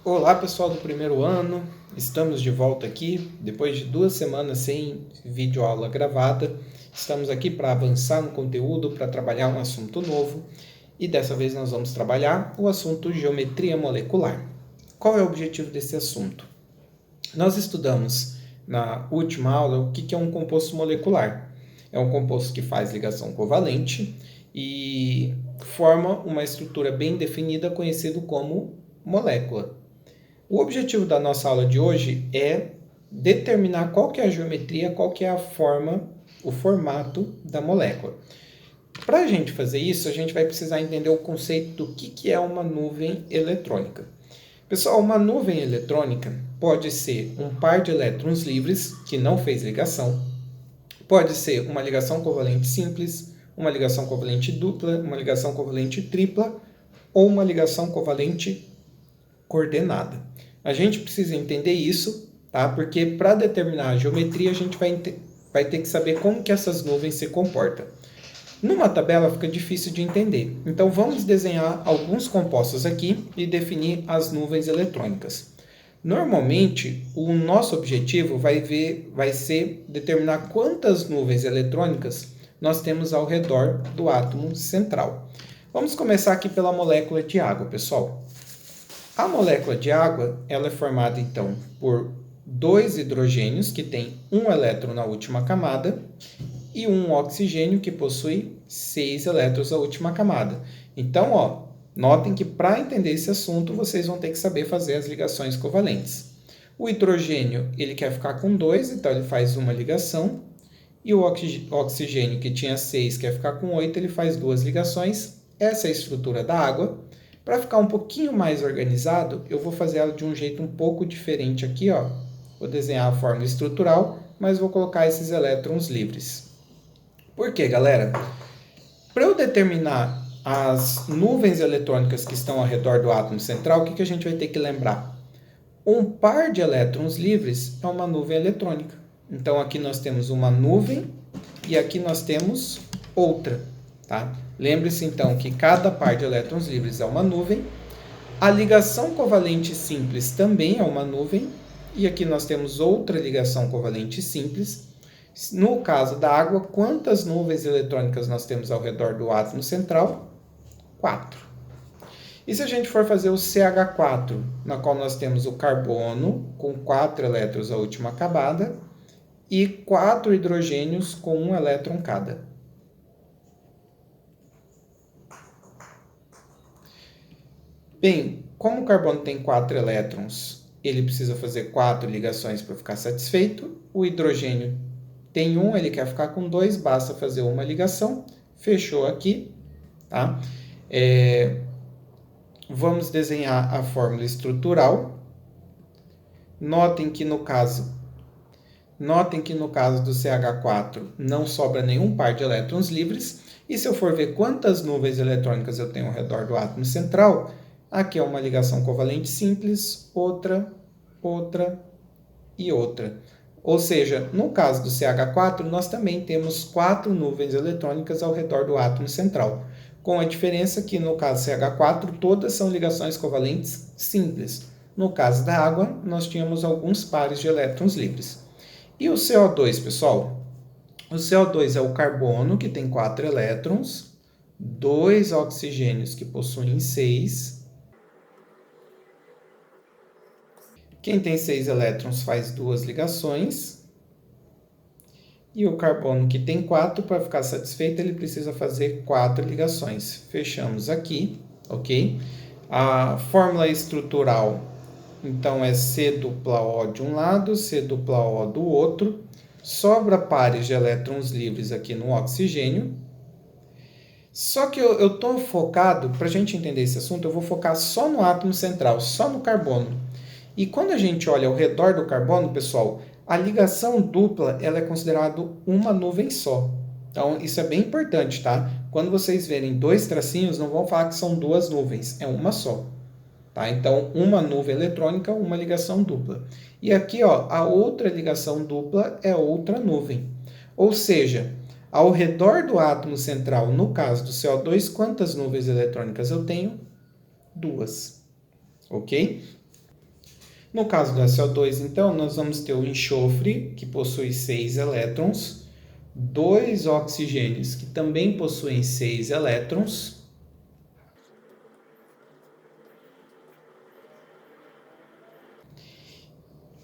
Olá pessoal do primeiro ano, estamos de volta aqui, depois de 2 semanas sem videoaula gravada. Estamos aqui para avançar no conteúdo, para trabalhar um assunto novo e dessa vez nós vamos trabalhar o assunto geometria molecular. Qual é o objetivo desse assunto? Nós estudamos na última aula o que é um composto molecular. É um composto que faz ligação covalente e forma uma estrutura bem definida conhecida como molécula. O objetivo da nossa aula de hoje é determinar qual que é a geometria, qual que é a forma, o formato da molécula. Para a gente fazer isso, a gente vai precisar entender o conceito do que é uma nuvem eletrônica. Pessoal, uma nuvem eletrônica pode ser um par de elétrons livres que não fez ligação, pode ser uma ligação covalente simples, uma ligação covalente dupla, uma ligação covalente tripla ou uma ligação covalente coordenada. A gente precisa entender isso, tá? Porque para determinar a geometria a gente vai ter que saber como que essas nuvens se comportam. Numa tabela fica difícil de entender, então vamos desenhar alguns compostos aqui e definir as nuvens eletrônicas. Normalmente, o nosso objetivo vai ser determinar quantas nuvens eletrônicas nós temos ao redor do átomo central. Vamos começar aqui pela molécula de água, pessoal. A molécula de água ela é formada, então, por 2 hidrogênios, que tem um elétron na última camada, e um oxigênio, que possui 6 elétrons na última camada. Então, notem que para entender esse assunto, vocês vão ter que saber fazer as ligações covalentes. O hidrogênio ele quer ficar com 2, então ele faz uma ligação, e o oxigênio, que tinha 6, quer ficar com 8, ele faz 2 ligações. Essa é a estrutura da água. Para ficar um pouquinho mais organizado, eu vou fazer ela de um jeito um pouco diferente aqui, ó. Vou desenhar a forma estrutural, mas vou colocar esses elétrons livres. Por quê, galera? Para eu determinar as nuvens eletrônicas que estão ao redor do átomo central, o que a gente vai ter que lembrar? Um par de elétrons livres é uma nuvem eletrônica. Então, aqui nós temos uma nuvem e aqui nós temos outra, tá? Lembre-se, então, que cada par de elétrons livres é uma nuvem. A ligação covalente simples também é uma nuvem. E aqui nós temos outra ligação covalente simples. No caso da água, quantas nuvens eletrônicas nós temos ao redor do átomo central? 4. E se a gente for fazer o CH4, na qual nós temos o carbono com 4 elétrons à última camada e 4 hidrogênios com 1 elétron cada. Bem, como o carbono tem 4 elétrons, ele precisa fazer 4 ligações para ficar satisfeito. O hidrogênio tem 1, ele quer ficar com 2, basta fazer uma ligação. Fechou aqui, tá? Vamos desenhar a fórmula estrutural. Notem que no caso do CH4 não sobra nenhum par de elétrons livres. E se eu for ver quantas nuvens eletrônicas eu tenho ao redor do átomo central, aqui é uma ligação covalente simples, outra e outra. Ou seja, no caso do CH4, nós também temos 4 nuvens eletrônicas ao redor do átomo central, com a diferença que no caso do CH4, todas são ligações covalentes simples. No caso da água, nós tínhamos alguns pares de elétrons livres. E o CO2, pessoal? O CO2 é o carbono, que tem 4 elétrons, 2 oxigênios, que possuem 6. Quem tem 6 elétrons faz 2 ligações. E o carbono, que tem 4, para ficar satisfeito, ele precisa fazer 4 ligações. Fechamos aqui, ok? A fórmula estrutural, então, é C dupla O de um lado, C dupla O do outro. Sobra pares de elétrons livres aqui no oxigênio. Só que eu estou focado, para a gente entender esse assunto, eu vou focar só no átomo central, só no carbono. E quando a gente olha ao redor do carbono, pessoal, a ligação dupla ela é considerada uma nuvem só. Então, isso é bem importante, tá? Quando vocês verem 2 tracinhos, não vão falar que são 2 nuvens, é uma só. Tá? Então, uma nuvem eletrônica, uma ligação dupla. E aqui, ó, a outra ligação dupla é outra nuvem. Ou seja, ao redor do átomo central, no caso do CO2, quantas nuvens eletrônicas eu tenho? 2. Ok? No caso do SO2, então, nós vamos ter o enxofre, que possui 6 elétrons, 2 oxigênios, que também possuem 6 elétrons,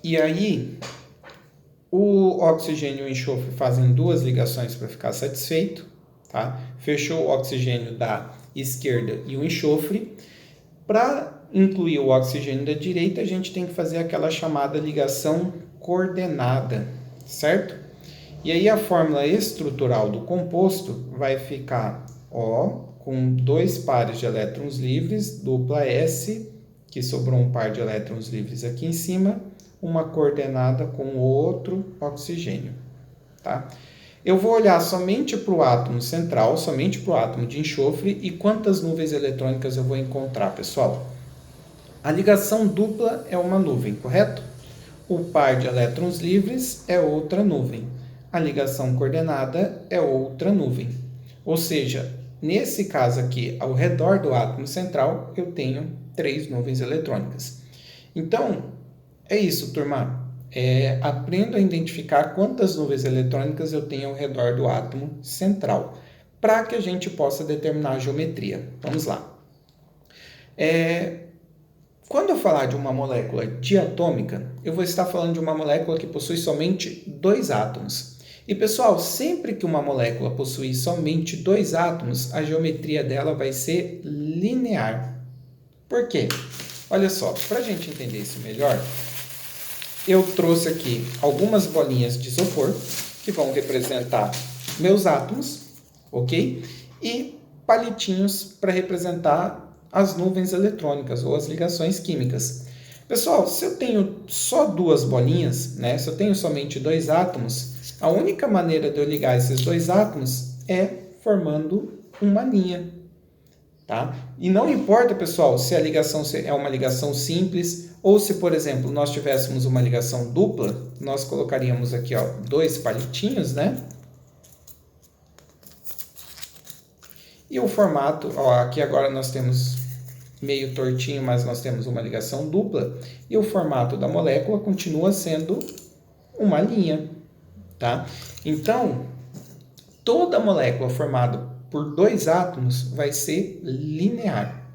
e aí o oxigênio e o enxofre fazem 2 ligações para ficar satisfeito, tá? Fechou o oxigênio da esquerda e o enxofre. Para incluir o oxigênio da direita, a gente tem que fazer aquela chamada ligação coordenada, certo? E aí a fórmula estrutural do composto vai ficar O com 2 pares de elétrons livres, dupla S, que sobrou um par de elétrons livres aqui em cima, uma coordenada com outro oxigênio, tá? Eu vou olhar somente para o átomo central, somente para o átomo de enxofre, e quantas nuvens eletrônicas eu vou encontrar, pessoal? A ligação dupla é uma nuvem, correto? O par de elétrons livres é outra nuvem. A ligação coordenada é outra nuvem. Ou seja, nesse caso aqui, ao redor do átomo central, eu tenho 3 nuvens eletrônicas. Então, é isso, turma. Aprendo a identificar quantas nuvens eletrônicas eu tenho ao redor do átomo central, para que a gente possa determinar a geometria. Vamos lá. Quando eu falar de uma molécula diatômica, eu vou estar falando de uma molécula que possui somente 2 átomos. E pessoal, sempre que uma molécula possui somente 2 átomos, a geometria dela vai ser linear. Por quê? Olha só, para a gente entender isso melhor, eu trouxe aqui algumas bolinhas de isopor, que vão representar meus átomos, ok? E palitinhos para representar as nuvens eletrônicas ou as ligações químicas. Pessoal, se eu tenho só 2 bolinhas, né? Se eu tenho somente 2 átomos, a única maneira de eu ligar esses 2 átomos é formando uma linha, tá? E não importa, pessoal, se a ligação é uma ligação simples ou se, por exemplo, nós tivéssemos uma ligação dupla, nós colocaríamos aqui, ó, 2 palitinhos, né? E o formato, ó, aqui agora nós temos meio tortinho, mas nós temos uma ligação dupla, e o formato da molécula continua sendo uma linha, tá? Então, toda molécula formada por 2 átomos vai ser linear.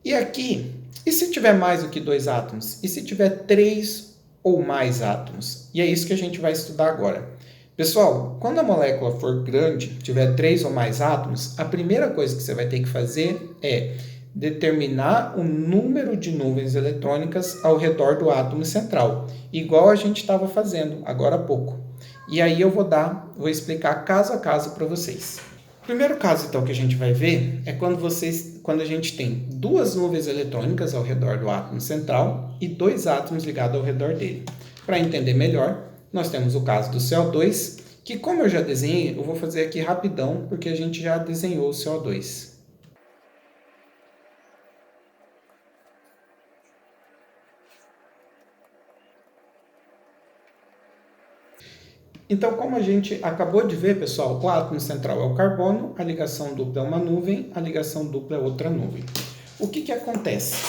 E aqui, e se tiver mais do que 2 átomos? E se tiver 3 ou mais átomos? E é isso que a gente vai estudar agora. Pessoal, quando a molécula for grande, tiver 3 ou mais átomos, a primeira coisa que você vai ter que fazer é determinar o número de nuvens eletrônicas ao redor do átomo central, igual a gente estava fazendo agora há pouco. E aí eu vou explicar caso a caso para vocês. O primeiro caso, então, que a gente vai ver é quando a gente tem 2 nuvens eletrônicas ao redor do átomo central e 2 átomos ligados ao redor dele. Para entender melhor, nós temos o caso do CO2, que como eu já desenhei, eu vou fazer aqui rapidão, porque a gente já desenhou o CO2. Então, como a gente acabou de ver, pessoal, o átomo central é o carbono, a ligação dupla é uma nuvem, a ligação dupla é outra nuvem. O que acontece?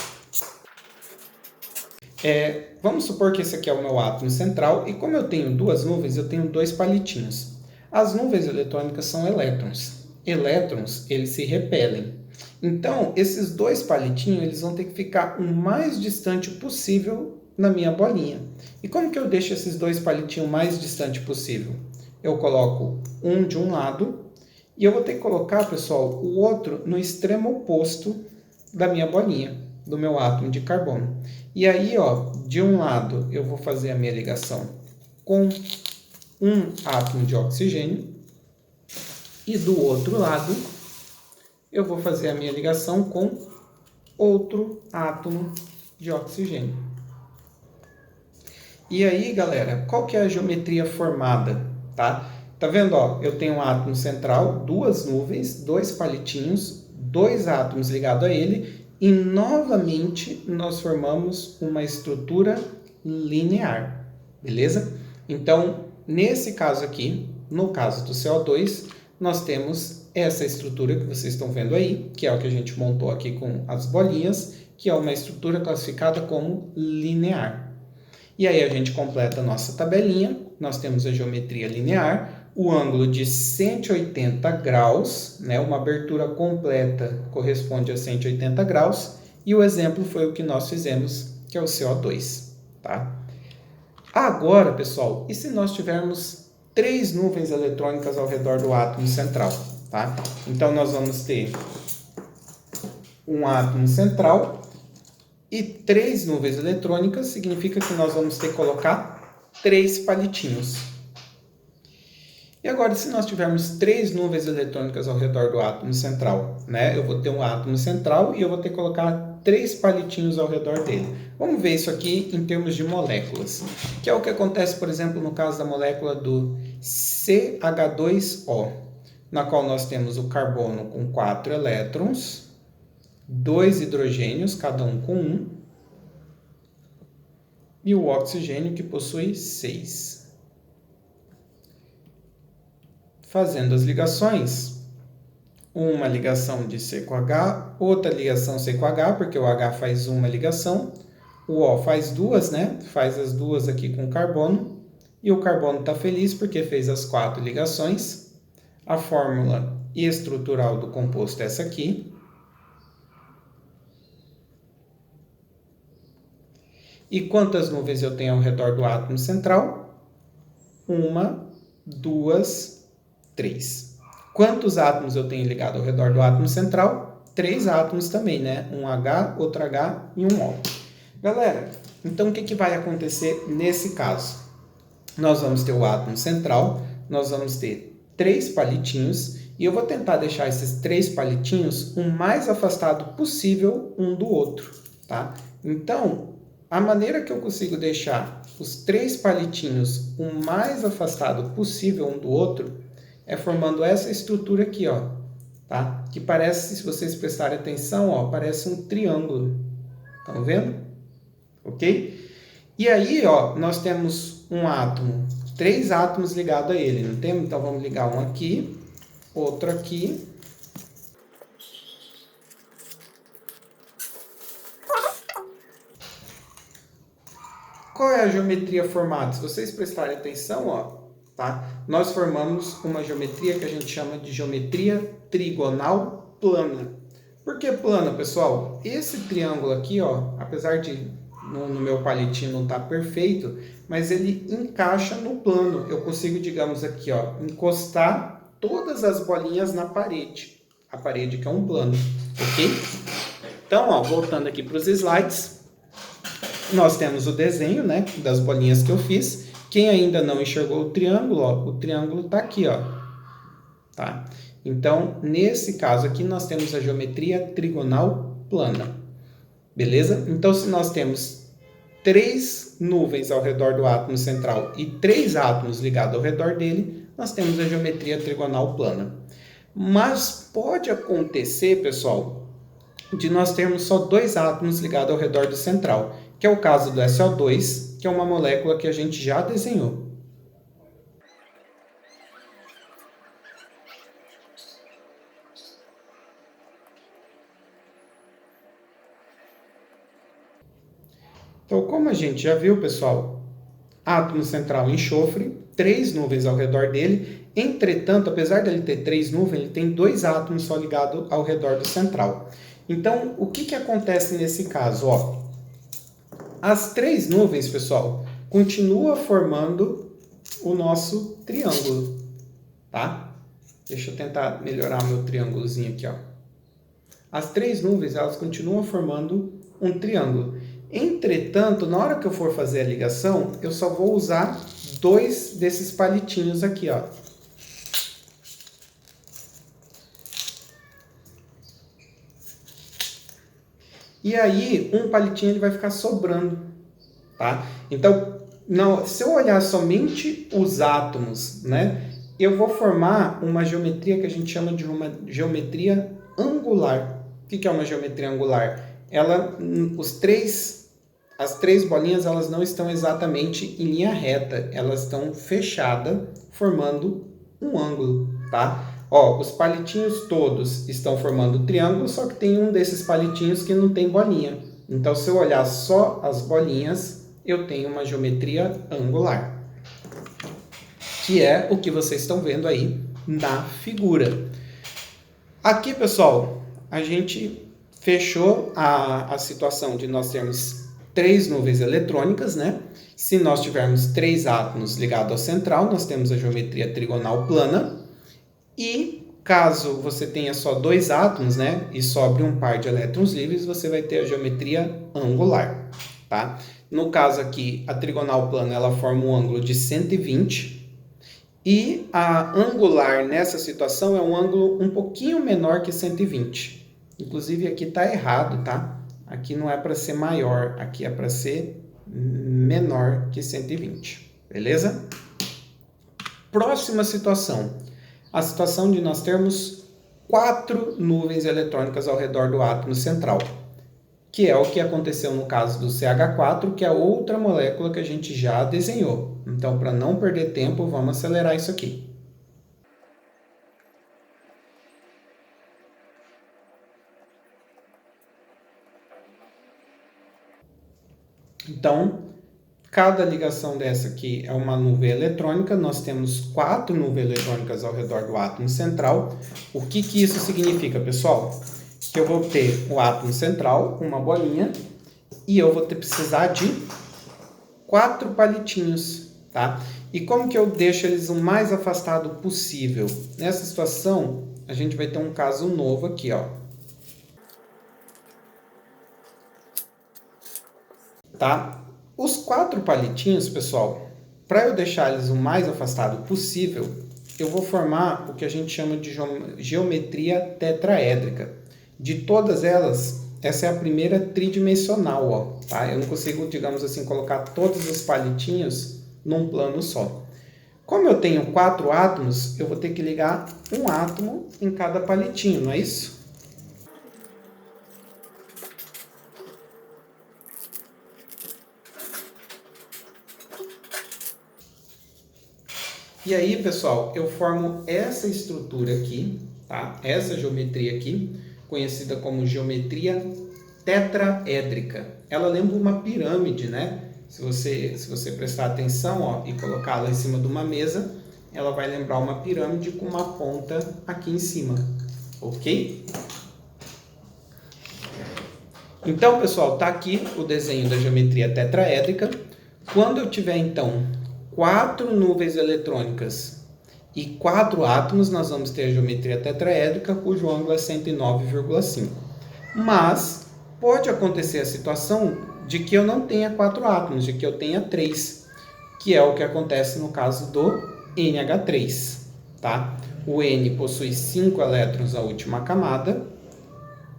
Vamos supor que esse aqui é o meu átomo central, e como eu tenho 2 nuvens, eu tenho 2 palitinhos. As nuvens eletrônicas são elétrons. Elétrons, eles se repelem. Então, esses 2 palitinhos, eles vão ter que ficar o mais distante possível na minha bolinha. E como que eu deixo esses 2 palitinhos mais distante possível? Eu coloco um de um lado e eu vou ter que colocar, pessoal, o outro no extremo oposto da minha bolinha, do meu átomo de carbono. E aí, ó, de um lado eu vou fazer a minha ligação com um átomo de oxigênio e do outro lado eu vou fazer a minha ligação com outro átomo de oxigênio. E aí, galera, qual que é a geometria formada, tá? Tá vendo, ó? Eu tenho um átomo central, 2 nuvens, 2 palitinhos, 2 átomos ligados a ele e novamente nós formamos uma estrutura linear, beleza? Então, nesse caso aqui, no caso do CO2, nós temos essa estrutura que vocês estão vendo aí, que é o que a gente montou aqui com as bolinhas, que é uma estrutura classificada como linear. E aí a gente completa a nossa tabelinha, nós temos a geometria linear, o ângulo de 180 graus, né? Uma abertura completa corresponde a 180 graus, e o exemplo foi o que nós fizemos, que é o CO2, tá? Agora, pessoal, e se nós tivermos 3 nuvens eletrônicas ao redor do átomo central, tá? Então, nós vamos ter um átomo central e 3 nuvens eletrônicas, significa que nós vamos ter que colocar 3 palitinhos. E agora, se nós tivermos 3 nuvens eletrônicas ao redor do átomo central, né? Eu vou ter um átomo central e eu vou ter que colocar 3 palitinhos ao redor dele. Vamos ver isso aqui em termos de moléculas, que é o que acontece, por exemplo, no caso da molécula do CH2O, na qual nós temos o carbono com 4 elétrons, 2 hidrogênios, cada um com 1, e o oxigênio que possui 6. Fazendo as ligações, uma ligação de C com H, outra ligação C com H, porque o H faz uma ligação, o O faz duas, né? Faz as duas aqui com carbono, e o carbono está feliz porque fez as 4 ligações. A fórmula estrutural do composto é essa aqui. E quantas nuvens eu tenho ao redor do átomo central? 1, 2, 3. Quantos átomos eu tenho ligado ao redor do átomo central? 3 átomos também, né? Um H, outro H e um O. Galera, então o que vai acontecer nesse caso? Nós vamos ter o átomo central, nós vamos ter 3 palitinhos, e eu vou tentar deixar esses 3 palitinhos o mais afastado possível um do outro, tá? Então, a maneira que eu consigo deixar os 3 palitinhos o mais afastado possível um do outro é formando essa estrutura aqui, ó, tá? Que parece, se vocês prestarem atenção, ó, parece um triângulo. Estão vendo? Ok? E aí, ó, nós temos um átomo, 3 átomos ligados a ele, não temos? Então, vamos ligar um aqui, outro aqui. Qual é a geometria formada? Se vocês prestarem atenção, ó, tá? Nós formamos uma geometria que a gente chama de geometria trigonal plana. Por que plana, pessoal? Esse triângulo aqui, ó, apesar de no meu palitinho não estar perfeito, mas ele encaixa no plano. Eu consigo, digamos aqui, ó, encostar todas as bolinhas na parede. A parede que é um plano, ok? Então, ó, voltando aqui para os slides, nós temos o desenho, né, das bolinhas que eu fiz. Quem ainda não enxergou o triângulo, ó, o triângulo está aqui, ó, tá? Então, nesse caso aqui, nós temos a geometria trigonal plana, beleza? Então, se nós temos 3 nuvens ao redor do átomo central e 3 átomos ligados ao redor dele, nós temos a geometria trigonal plana. Mas pode acontecer, pessoal, de nós termos só 2 átomos ligados ao redor do central, que é o caso do SO2, que é uma molécula que a gente já desenhou. Então, como a gente já viu, pessoal, átomo central enxofre, 3 nuvens ao redor dele. Entretanto, apesar dele ter 3 nuvens, ele tem 2 átomos só ligados ao redor do central. Então, o que acontece nesse caso? Ó, as 3 nuvens, pessoal, continuam formando o nosso triângulo, tá? Deixa eu tentar melhorar meu triângulozinho aqui, ó. As 3 nuvens, elas continuam formando um triângulo. Entretanto, na hora que eu for fazer a ligação, eu só vou usar 2 desses palitinhos aqui, ó. E aí, um palitinho ele vai ficar sobrando, tá? Então, não, se eu olhar somente os átomos, né, eu vou formar uma geometria que a gente chama de uma geometria angular. O que é uma geometria angular? As 3 bolinhas, elas não estão exatamente em linha reta, elas estão fechadas, formando um ângulo, tá? Ó, os palitinhos todos estão formando triângulo, só que tem um desses palitinhos que não tem bolinha. Então, se eu olhar só as bolinhas, eu tenho uma geometria angular, que é o que vocês estão vendo aí na figura. Aqui, pessoal, a gente fechou a situação de nós termos 3 nuvens eletrônicas, né? Se nós tivermos 3 átomos ligados ao central, nós temos a geometria trigonal plana. E caso você tenha só 2 átomos, né, e sobre um par de elétrons livres, você vai ter a geometria angular, tá? No caso aqui, a trigonal plana, ela forma um ângulo de 120, e a angular nessa situação é um ângulo um pouquinho menor que 120. Inclusive aqui está errado, tá? Aqui não é para ser maior, aqui é para ser menor que 120, beleza? Próxima situação. A situação de nós termos 4 nuvens eletrônicas ao redor do átomo central, que é o que aconteceu no caso do CH4, que é outra molécula que a gente já desenhou. Então, para não perder tempo, vamos acelerar isso aqui. Então, cada ligação dessa aqui é uma nuvem eletrônica. Nós temos 4 nuvens eletrônicas ao redor do átomo central. O que isso significa, pessoal? Que eu vou ter o átomo central, uma bolinha, e eu vou precisar de 4 palitinhos, tá? E como que eu deixo eles o mais afastado possível? Nessa situação, a gente vai ter um caso novo aqui, ó. Tá? Os 4 palitinhos, pessoal, para eu deixar eles o mais afastado possível, eu vou formar o que a gente chama de geometria tetraédrica. De todas elas, essa é a primeira tridimensional, ó, tá? Eu não consigo, digamos assim, colocar todos os palitinhos num plano só. Como eu tenho 4 átomos, eu vou ter que ligar um átomo em cada palitinho, não é isso? E aí, pessoal, eu formo essa estrutura aqui, tá? Essa geometria aqui, conhecida como geometria tetraédrica. Ela lembra uma pirâmide, né? Se você prestar atenção, ó, e colocá-la em cima de uma mesa, ela vai lembrar uma pirâmide com uma ponta aqui em cima, ok? Então, pessoal, tá aqui o desenho da geometria tetraédrica. Quando eu tiver, então, 4 nuvens eletrônicas e 4 átomos, nós vamos ter a geometria tetraédrica, cujo ângulo é 109,5. Mas pode acontecer a situação de que eu não tenha 4 átomos, de que eu tenha 3, que é o que acontece no caso do NH3, tá? O N possui 5 elétrons na última camada,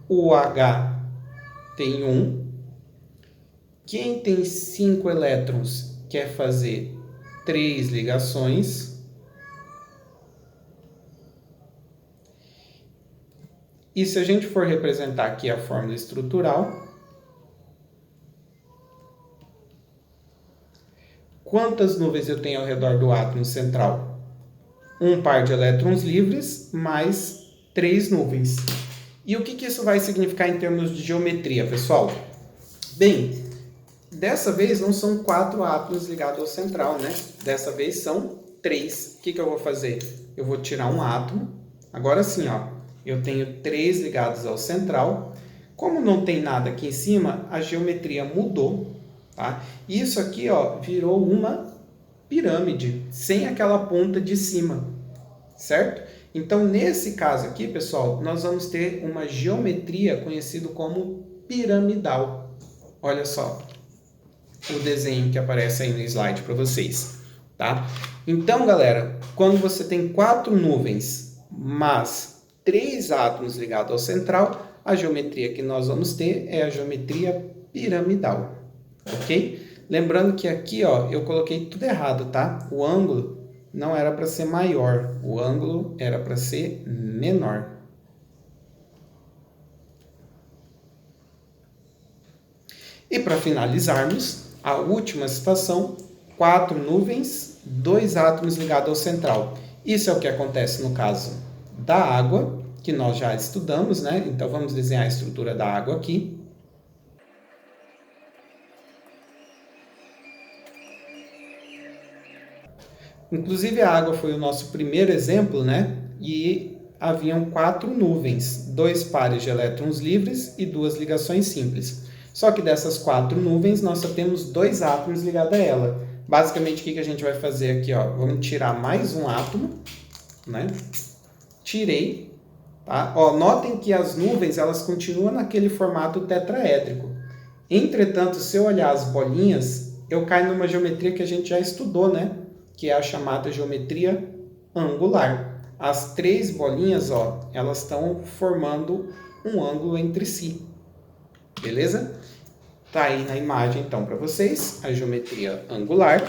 o H tem 1. Quem tem 5 elétrons quer fazer 3 ligações. E se a gente for representar aqui a fórmula estrutural, quantas nuvens eu tenho ao redor do átomo central? Um par de elétrons livres mais 3 nuvens. E o que isso vai significar em termos de geometria, pessoal? Bem, dessa vez não são 4 átomos ligados ao central, né? Dessa vez são 3. O que eu vou fazer? Eu vou tirar um átomo. Agora sim, ó, eu tenho 3 ligados ao central. Como não tem nada aqui em cima, a geometria mudou, tá? Isso aqui, ó, virou uma pirâmide, sem aquela ponta de cima, certo? Então, nesse caso aqui, pessoal, nós vamos ter uma geometria conhecida como piramidal. Olha só o desenho que aparece aí no slide para vocês, tá? Então, galera, quando você tem 4 nuvens, mas 3 átomos ligados ao central, a geometria que nós vamos ter é a geometria piramidal, ok? Lembrando que aqui, ó, eu coloquei tudo errado, tá? O ângulo não era para ser maior, o ângulo era para ser menor. E para finalizarmos, a última situação, 4 nuvens, 2 átomos ligados ao central. Isso é o que acontece no caso da água, que nós já estudamos, né? Então, vamos desenhar a estrutura da água aqui. Inclusive a água foi o nosso primeiro exemplo, né? E haviam 4 nuvens, 2 pares de elétrons livres e 2 ligações simples. Só que dessas 4 nuvens, nós só temos 2 átomos ligados a ela. Basicamente, o que a gente vai fazer aqui? Ó? Vamos tirar mais um átomo, né? Tirei. Tá? Ó, notem que as nuvens elas continuam naquele formato tetraédrico. Entretanto, se eu olhar as bolinhas, eu caio numa geometria que a gente já estudou, né? Que é a chamada geometria angular. As 3 bolinhas, ó, elas estão formando um ângulo entre si. Beleza? Tá aí na imagem, então, para vocês, a geometria angular.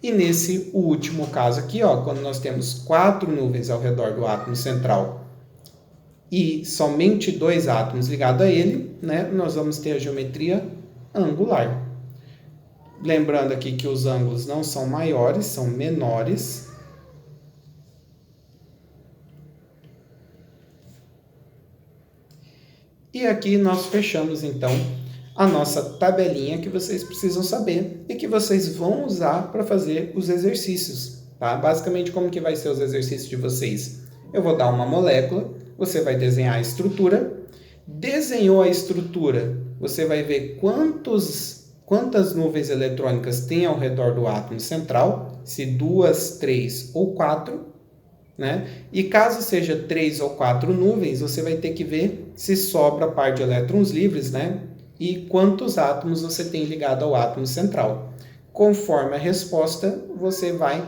E nesse último caso aqui, ó, quando nós temos 4 nuvens ao redor do átomo central e somente 2 átomos ligados a ele, né, nós vamos ter a geometria angular. Lembrando aqui que os ângulos não são maiores, são menores. E aqui nós fechamos, então, a nossa tabelinha que vocês precisam saber e que vocês vão usar para fazer os exercícios, tá? Basicamente, como que vai ser os exercícios de vocês? Eu vou dar uma molécula, você vai desenhar a estrutura. Desenhou a estrutura, você vai ver quantas nuvens eletrônicas tem ao redor do átomo central, se 2, 3 ou 4, né? E caso seja 3 ou 4 nuvens, você vai ter que ver se sobra a par de elétrons livres, né? E quantos átomos você tem ligado ao átomo central. Conforme a resposta, você vai...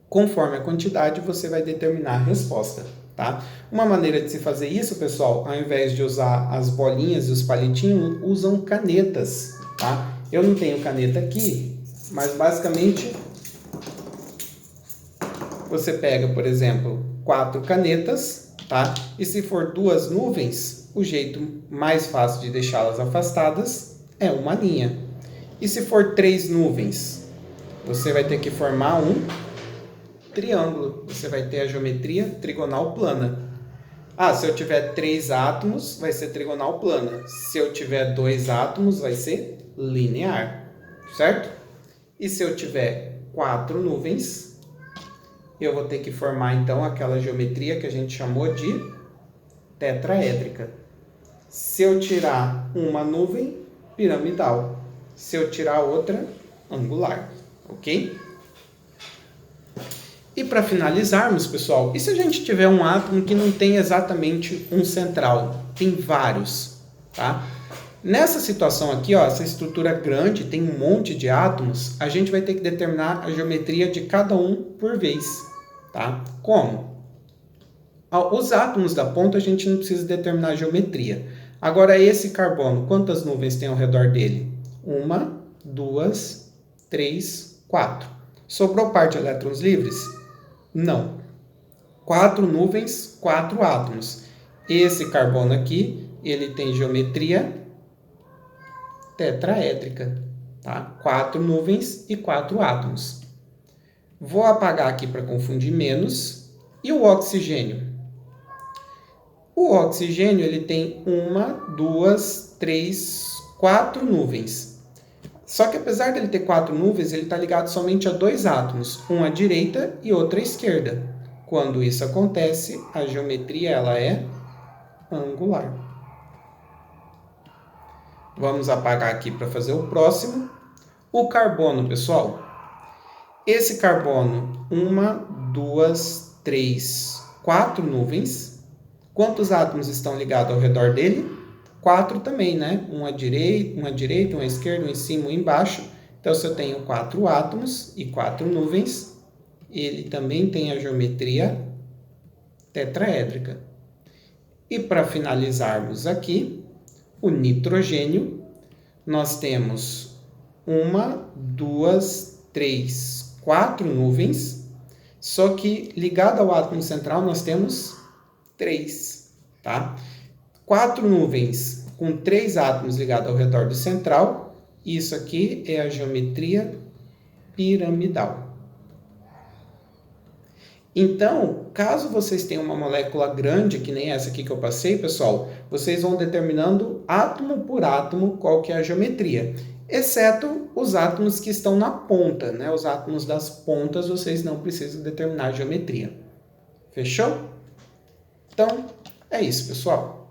conforme a quantidade, você vai determinar a resposta, tá? Uma maneira de se fazer isso, pessoal, ao invés de usar as bolinhas e os palitinhos, usam canetas, tá? Eu não tenho caneta aqui, mas basicamente você pega, por exemplo, 4 canetas, tá? E se for 2 nuvens, o jeito mais fácil de deixá-las afastadas é uma linha. E se for 3 nuvens, você vai ter que formar um triângulo. Você vai ter a geometria trigonal plana. Ah, se eu tiver 3 átomos, vai ser trigonal plana. Se eu tiver 2 átomos, vai ser linear, certo? E se eu tiver 4 nuvens, eu vou ter que formar, então, aquela geometria que a gente chamou de tetraédrica. Se eu tirar uma nuvem, piramidal. Se eu tirar outra, angular, ok? E para finalizarmos, pessoal, e se a gente tiver um átomo que não tem exatamente um central, tem vários, tá? Nessa situação aqui, ó, essa estrutura grande, tem um monte de átomos, a gente vai ter que determinar a geometria de cada um por vez, tá? Como? Os átomos da ponta a gente não precisa determinar a geometria. Agora, esse carbono, quantas nuvens tem ao redor dele? 1, 2, 3, 4. Sobrou parte de elétrons livres? Não. 4 nuvens, 4 átomos. Esse carbono aqui, ele tem geometria tetraédrica, tá? 4 nuvens e 4 átomos. Vou apagar aqui para confundir menos. E o oxigênio? O oxigênio, ele tem 1, 2, 3, 4 nuvens. Só que apesar dele ter 4 nuvens, ele está ligado somente a 2 átomos, um à direita e outro à esquerda. Quando isso acontece, a geometria ela é angular. Vamos apagar aqui para fazer o próximo. O carbono, pessoal. Esse carbono, 1, 2, 3, 4 nuvens. Quantos átomos estão ligados ao redor dele? 4 também, né? Um à direita, um à esquerda, um em cima, um embaixo. Então, se eu tenho 4 átomos e 4 nuvens, ele também tem a geometria tetraédrica. E para finalizarmos aqui, o nitrogênio, nós temos 1, 2, 3, 4 nuvens, só que ligado ao átomo central nós temos 3, tá? 4 nuvens com 3 átomos ligados ao redor do central. Isso aqui é a geometria piramidal. Então, caso vocês tenham uma molécula grande, que nem essa aqui que eu passei, pessoal, vocês vão determinando átomo por átomo qual que é a geometria, exceto os átomos que estão na ponta, né? Os átomos das pontas vocês não precisam determinar a geometria. Fechou? Então, é isso, pessoal.